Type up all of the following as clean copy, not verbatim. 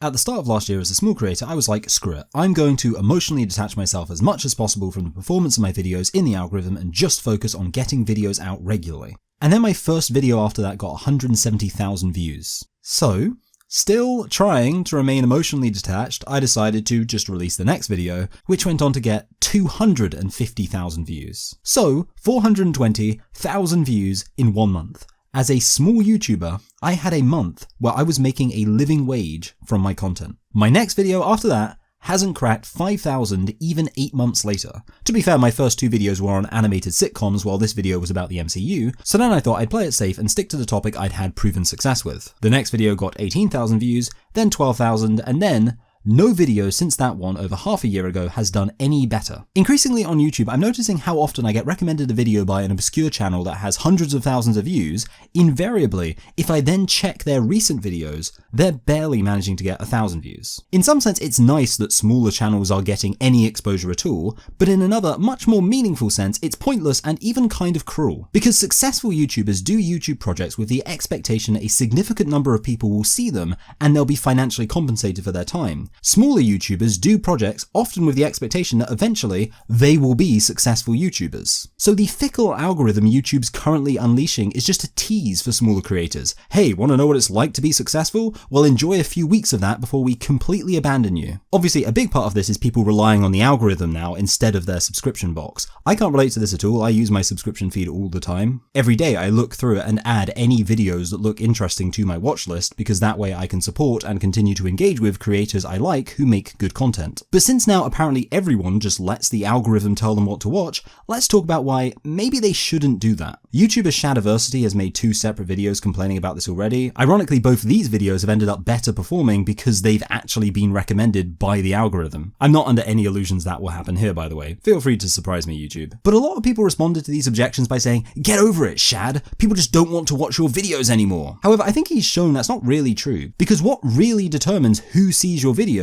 At the start of last year as a small creator, I was like, screw it, I'm going to emotionally detach myself as much as possible from the performance of my videos in the algorithm and just focus on getting videos out regularly. And then my first video after that got 170,000 views. So, still trying to remain emotionally detached, I decided to just release the next video, which went on to get 250,000 views. So, 420,000 views in 1 month. As a small YouTuber, I had a month where I was making a living wage from my content. My next video after that hasn't cracked 5,000 even 8 months later. To be fair, my first 2 videos were on animated sitcoms while this video was about the MCU, so then I thought I'd play it safe and stick to the topic I'd had proven success with. The next video got 18,000 views, then 12,000, and then no video since that one over half a year ago has done any better. Increasingly on YouTube, I'm noticing how often I get recommended a video by an obscure channel that has hundreds of thousands of views. Invariably, if I then check their recent videos, they're barely managing to get 1,000 views. In some sense, it's nice that smaller channels are getting any exposure at all, but in another, much more meaningful sense, it's pointless and even kind of cruel. Because successful YouTubers do YouTube projects with the expectation a significant number of people will see them and they'll be financially compensated for their time. Smaller YouTubers do projects often with the expectation that eventually they will be successful YouTubers. So the fickle algorithm YouTube's currently unleashing is just a tease for smaller creators. Hey, want to know what it's like to be successful? Well, enjoy a few weeks of that before we completely abandon you. Obviously, a big part of this is people relying on the algorithm now instead of their subscription box. I can't relate to this at all. I use my subscription feed all the time. Every day I look through it and add any videos that look interesting to my watch list because that way I can support and continue to engage with creators I like who make good content. But since now apparently everyone just lets the algorithm tell them what to watch, let's talk about why maybe they shouldn't do that. YouTuber Shadiversity has made 2 separate videos complaining about this already. Ironically, both of these videos have ended up better performing because they've actually been recommended by the algorithm. I'm not under any illusions that will happen here, by the way. Feel free to surprise me, YouTube. But a lot of people responded to these objections by saying, get over it, Shad. People just don't want to watch your videos anymore. However, I think he's shown that's not really true, because what really determines who sees your videos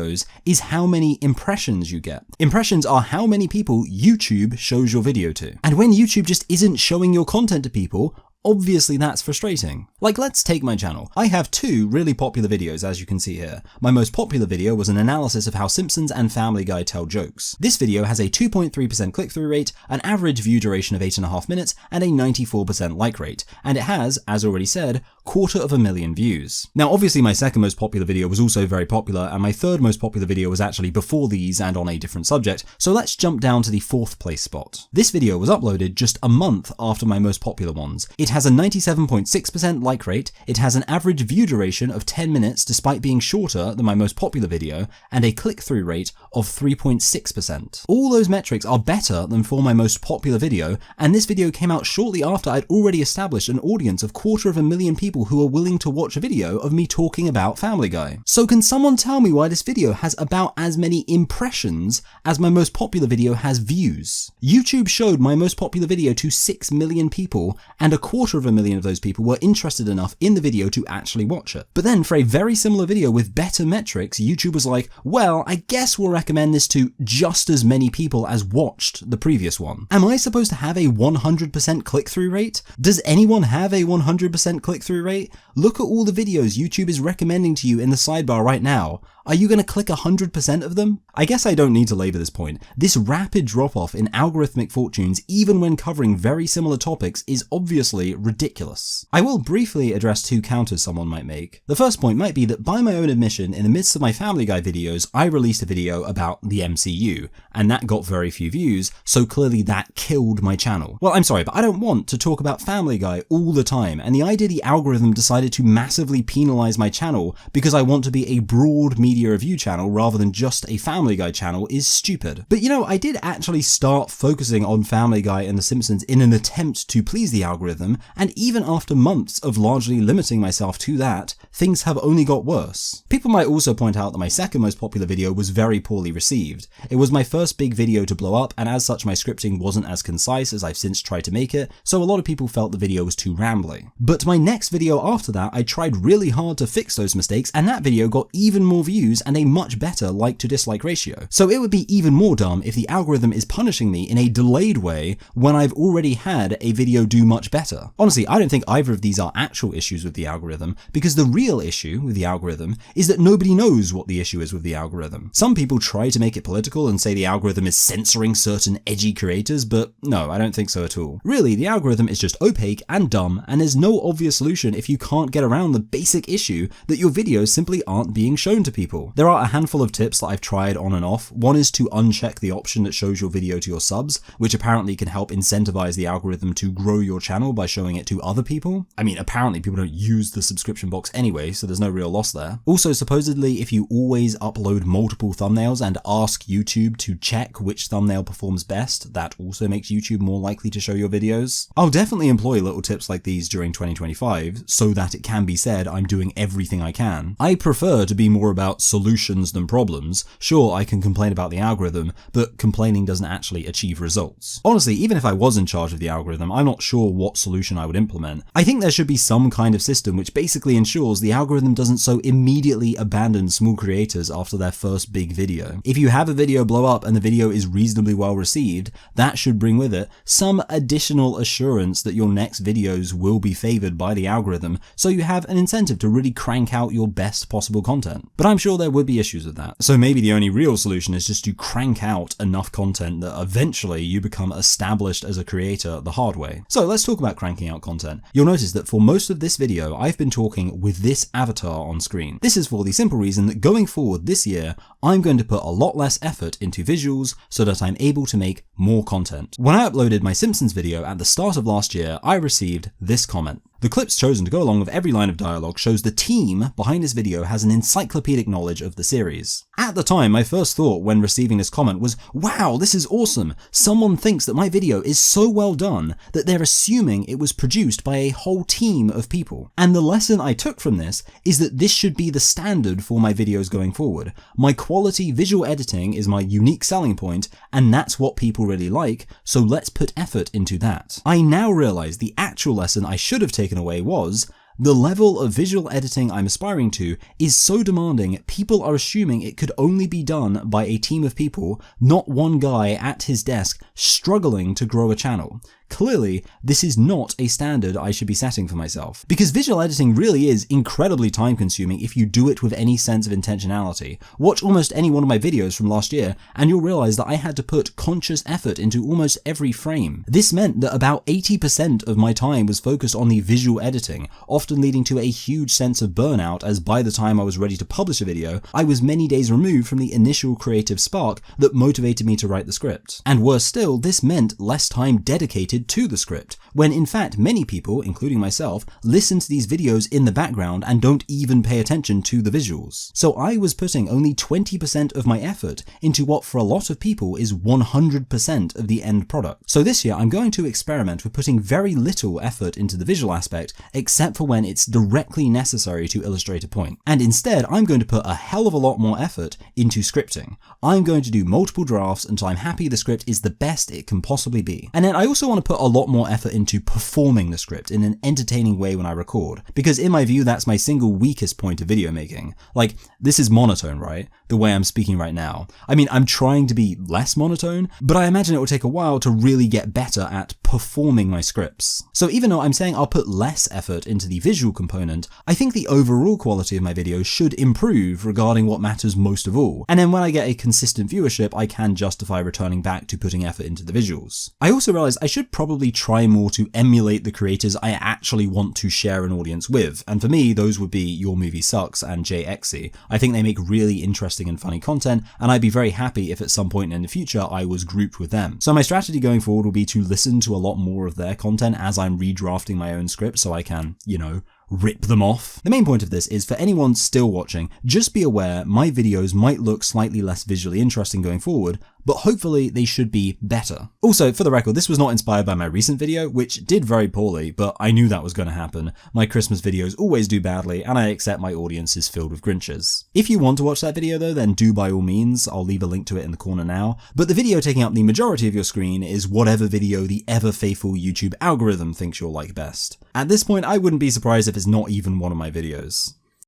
is how many impressions you get. Impressions are how many people YouTube shows your video to. And when YouTube just isn't showing your content to people, obviously that's frustrating. Like, let's take my channel. I have 2 really popular videos, as you can see here. My most popular video was an analysis of how Simpsons and Family Guy tell jokes. This video has a 2.3% click-through rate, an average view duration of 8.5 minutes, and a 94% like rate. And it has, as already said, 250,000 views. Now, obviously my second most popular video was also very popular, and my third most popular video was actually before these and on a different subject, so let's jump down to the 4th place spot. This video was uploaded just a month after my most popular ones. It has a 97.6% like rate, it has an average view duration of 10 minutes despite being shorter than my most popular video, and a click-through rate of 3.6%. All those metrics are better than for my most popular video, and this video came out shortly after I'd already established an audience of 250,000 people who are willing to watch a video of me talking about Family Guy. So can someone tell me why this video has about as many impressions as my most popular video has views? YouTube showed my most popular video to 6 million people, and 250,000 of those people were interested enough in the video to actually watch it. But then for a very similar video with better metrics, YouTube was like, well, I guess we'll recommend this to just as many people as watched the previous one. Am I supposed to have a 100% click-through rate? Does anyone have a 100% click-through rate? Look at all the videos YouTube is recommending to you in the sidebar right now. Are you going to click 100% of them? I guess I don't need to labor this point. This rapid drop-off in algorithmic fortunes, even when covering very similar topics, is obviously ridiculous. I will briefly address 2 counters someone might make. The first point might be that by my own admission, in the midst of my Family Guy videos, I released a video about the MCU, and that got very few views, so clearly that killed my channel. Well, I'm sorry, but I don't want to talk about Family Guy all the time, and the idea the algorithm decided to massively penalize my channel because I want to be a broad media review channel rather than just a Family Guy channel is stupid. But you know, I did actually start focusing on Family Guy and The Simpsons in an attempt to please the algorithm, and even after months of largely limiting myself to that, things have only got worse. People might also point out that my second most popular video was very poorly received. It was my first big video to blow up, and as such my scripting wasn't as concise as I've since tried to make it, so a lot of people felt the video was too rambly. But my next video after that, I tried really hard to fix those mistakes, and that video got even more views views and a much better like to dislike ratio. So it would be even more dumb if the algorithm is punishing me in a delayed way when I've already had a video do much better. Honestly, I don't think either of these are actual issues with the algorithm, because the real issue with the algorithm is that nobody knows what the issue is with the algorithm. Some people try to make it political and say the algorithm is censoring certain edgy creators, but no, I don't think so at all. Really, the algorithm is just opaque and dumb, and there's no obvious solution if you can't get around the basic issue that your videos simply aren't being shown to people. There are a handful of tips that I've tried on and off. One is to uncheck the option that shows your video to your subs, which apparently can help incentivize the algorithm to grow your channel by showing it to other people. I mean, apparently people don't use the subscription box anyway, so there's no real loss there. Also, supposedly, if you always upload multiple thumbnails and ask YouTube to check which thumbnail performs best, that also makes YouTube more likely to show your videos. I'll definitely employ little tips like these during 2025, so that it can be said I'm doing everything I can. I prefer to be more about solutions than problems. Sure, I can complain about the algorithm, but complaining doesn't actually achieve results. Honestly, even if I was in charge of the algorithm, I'm not sure what solution I would implement. I think there should be some kind of system which basically ensures the algorithm doesn't so immediately abandon small creators after their first big video. If you have a video blow up and the video is reasonably well received, that should bring with it some additional assurance that your next videos will be favored by the algorithm, so you have an incentive to really crank out your best possible content. But I'm sure there would be issues with that. So maybe the only real solution is just to crank out enough content that eventually you become established as a creator the hard way. So let's talk about cranking out content. You'll notice that for most of this video, I've been talking with this avatar on screen. This is for the simple reason that going forward this year, I'm going to put a lot less effort into visuals so that I'm able to make more content. When I uploaded my Simpsons video at the start of last year, I received this comment. The clips chosen to go along with every line of dialogue shows the team behind this video has an encyclopedic knowledge of the series. At the time, my first thought when receiving this comment was, wow, this is awesome. Someone thinks that my video is so well done that they're assuming it was produced by a whole team of people. And the lesson I took from this is that this should be the standard for my videos going forward. My quality visual editing is my unique selling point, and that's what people really like, so let's put effort into that. I now realize the actual lesson I should have taken away was, the level of visual editing I'm aspiring to is so demanding, people are assuming it could only be done by a team of people, not one guy at his desk struggling to grow a channel. Clearly, this is not a standard I should be setting for myself. Because visual editing really is incredibly time consuming if you do it with any sense of intentionality. Watch almost any one of my videos from last year and you'll realize that I had to put conscious effort into almost every frame. This meant that about 80% of my time was focused on the visual editing, often leading to a huge sense of burnout, as by the time I was ready to publish a video, I was many days removed from the initial creative spark that motivated me to write the script. And worse still, this meant less time dedicated to the script, when in fact many people, including myself, listen to these videos in the background and don't even pay attention to the visuals. So I was putting only 20% of my effort into what for a lot of people is 100% of the end product. So this year I'm going to experiment with putting very little effort into the visual aspect, except for when it's directly necessary to illustrate a point. And instead I'm going to put a hell of a lot more effort into scripting. I'm going to do multiple drafts until I'm happy the script is the best it can possibly be. And then I also want to put a lot more effort into performing the script in an entertaining way when I record, because in my view that's my single weakest point of video making. Like, this is monotone, right? The way I'm speaking right now. I mean, I'm trying to be less monotone, but I imagine it will take a while to really get better at performing my scripts. So even though I'm saying I'll put less effort into the visual component, I think the overall quality of my videos should improve regarding what matters most of all. And then when I get a consistent viewership, I can justify returning back to putting effort into the visuals. I also realized I should probably try more to emulate the creators I actually want to share an audience with, and for me those would be Your Movie Sucks and JXy. I think they make really interesting and funny content, and I'd be very happy if at some point in the future I was grouped with them. So my strategy going forward will be to listen to a lot more of their content as I'm redrafting my own script so I can, you know, rip them off. The main point of this is for anyone still watching, just be aware my videos might look slightly less visually interesting going forward, but hopefully they should be better. Also, for the record, this was not inspired by my recent video, which did very poorly, but I knew that was going to happen. My Christmas videos always do badly, and I accept my audience is filled with Grinches. If you want to watch that video though, then do by all means. I'll leave a link to it in the corner now. But the video taking up the majority of your screen is whatever video the ever-faithful YouTube algorithm thinks you'll like best. At this point, I wouldn't be surprised if it's not even one of my videos.